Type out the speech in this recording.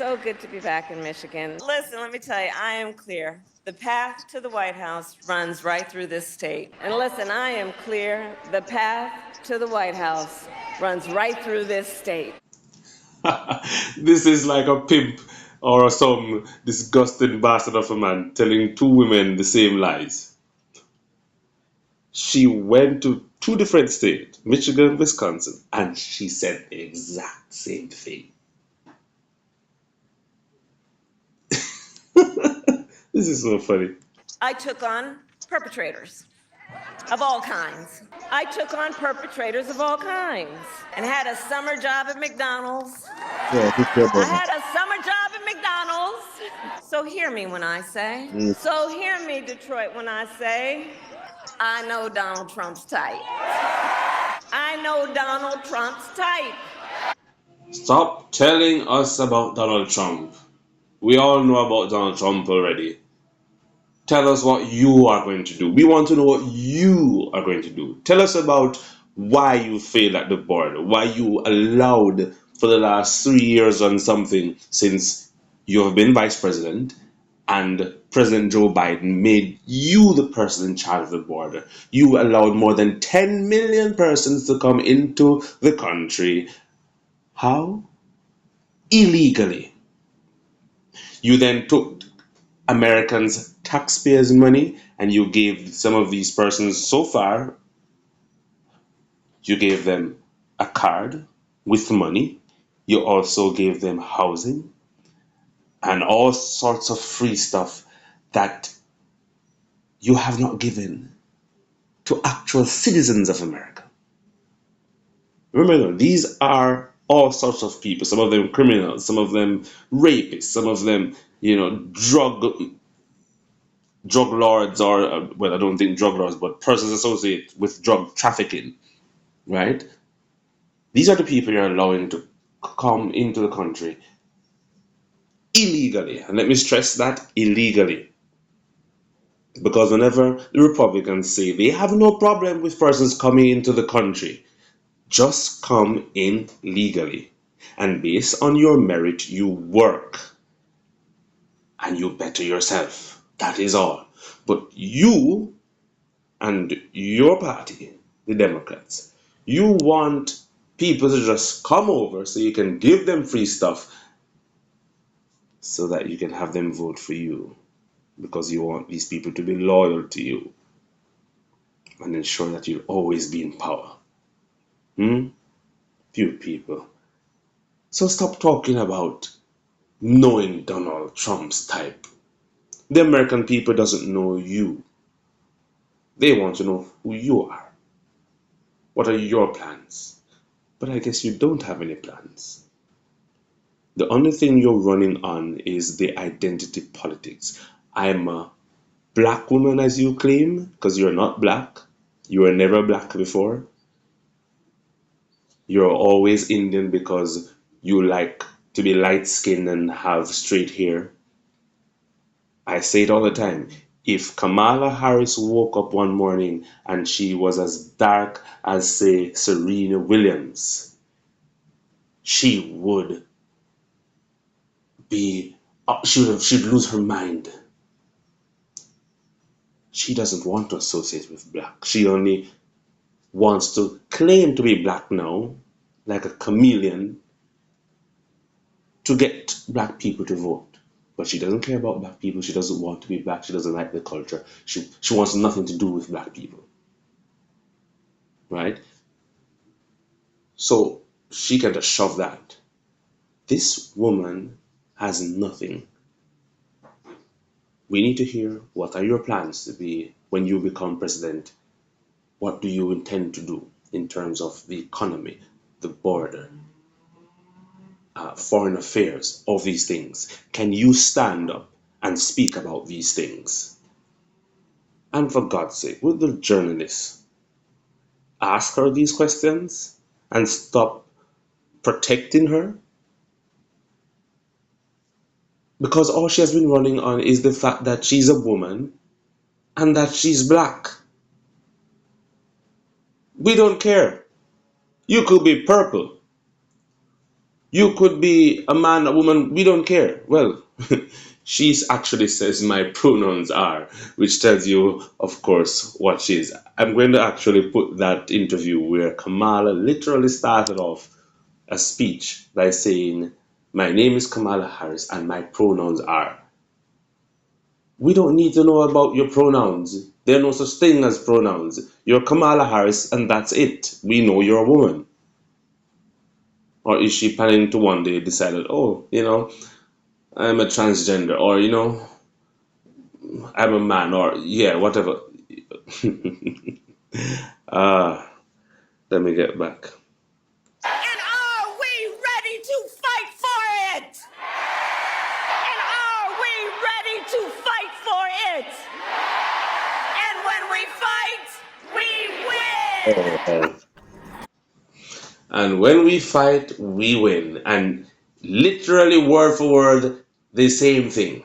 so good to be back in Michigan. Listen, let me tell you, I am clear. The path to the White House runs right through this state. And listen, I am clear. The path to the White House runs right through this state. This is like a pimp or some disgusting bastard of a man telling two women the same lies. She went to two different states, Michigan, Wisconsin, and she said the exact same thing. This is so funny. I took on perpetrators of all kinds. I took on perpetrators of all kinds and had a summer job at McDonald's. Yeah, this your I brother. had a summer job at McDonald's. So hear me when I say, Mm. so hear me, Detroit, when I say, I know Donald Trump's type. I know Donald Trump's type. Stop telling us about Donald Trump. We all know about Donald Trump already. Tell us what you are going to do. We want to know what you are going to do. Tell us about why you failed at the border, why you allowed for the last 3 years and something since you have been vice president and President Joe Biden made you the person in charge of the border. You allowed more than 10 million persons to come into the country. How? Illegally. You then took Americans' taxpayers' money and you gave some of these persons so far, you gave them a card with money. You also gave them housing and all sorts of free stuff that you have not given to actual citizens of America. Remember, these are all sorts of people, some of them criminals, some of them rapists, some of them, drug lords or well, I don't think drug lords, but persons associated with drug trafficking, right? These are the people you're allowing to come into the country illegally, and let me stress that illegally, because whenever the Republicans say they have no problem with persons coming into the country, just come in legally, and based on your merit, you work and you better yourself. That is all. But you and your party, the Democrats, you want people to just come over so you can give them free stuff so that you can have them vote for you because you want these people to be loyal to you and ensure that you'll always be in power. Hmm? Few people. So stop talking about knowing Donald Trump's type. The American people doesn't know you. They want to know who you are. What are your plans? But I guess you don't have any plans. The only thing you're running on is the identity politics. I'm a black woman, as you claim, because you're not black. You were never black before. You're always Indian because you like to be light skinned and have straight hair. I say it all the time. If Kamala Harris woke up one morning and she was as dark as, say, Serena Williams, she would be, she'd lose her mind. She doesn't want to associate with black. She only wants to claim to be black now, like a chameleon, to get black people to vote. But she doesn't care about black people. She doesn't want to be black. She doesn't like the culture. She wants nothing to do with black people. Right? So she can just shove that. This woman has nothing. We need to hear what are your plans to be when you become president. What do you intend to do in terms of the economy, the border, foreign affairs, all these things? Can you stand up and speak about these things? And for God's sake, would the journalists ask her these questions and stop protecting her? Because all she has been running on is the fact that she's a woman and that she's black. We don't care. You could be purple. You could be a man, a woman, we don't care. Well, she actually says my pronouns are, which tells you, of course, what she is. I'm going to actually put that interview where Kamala literally started off a speech by saying, my name is Kamala Harris and my pronouns are. We don't need to know about your pronouns. There are no such thing as pronouns. You're Kamala Harris and that's it. We know you're a woman. Or is she planning to one day decide that, oh, I'm a transgender, or I'm a man, or yeah, whatever. Ah, let me get back. And are we ready to fight for it? And are we ready to fight for it? And when we fight, we win. And when we fight, we win. And literally, word for word, the same thing.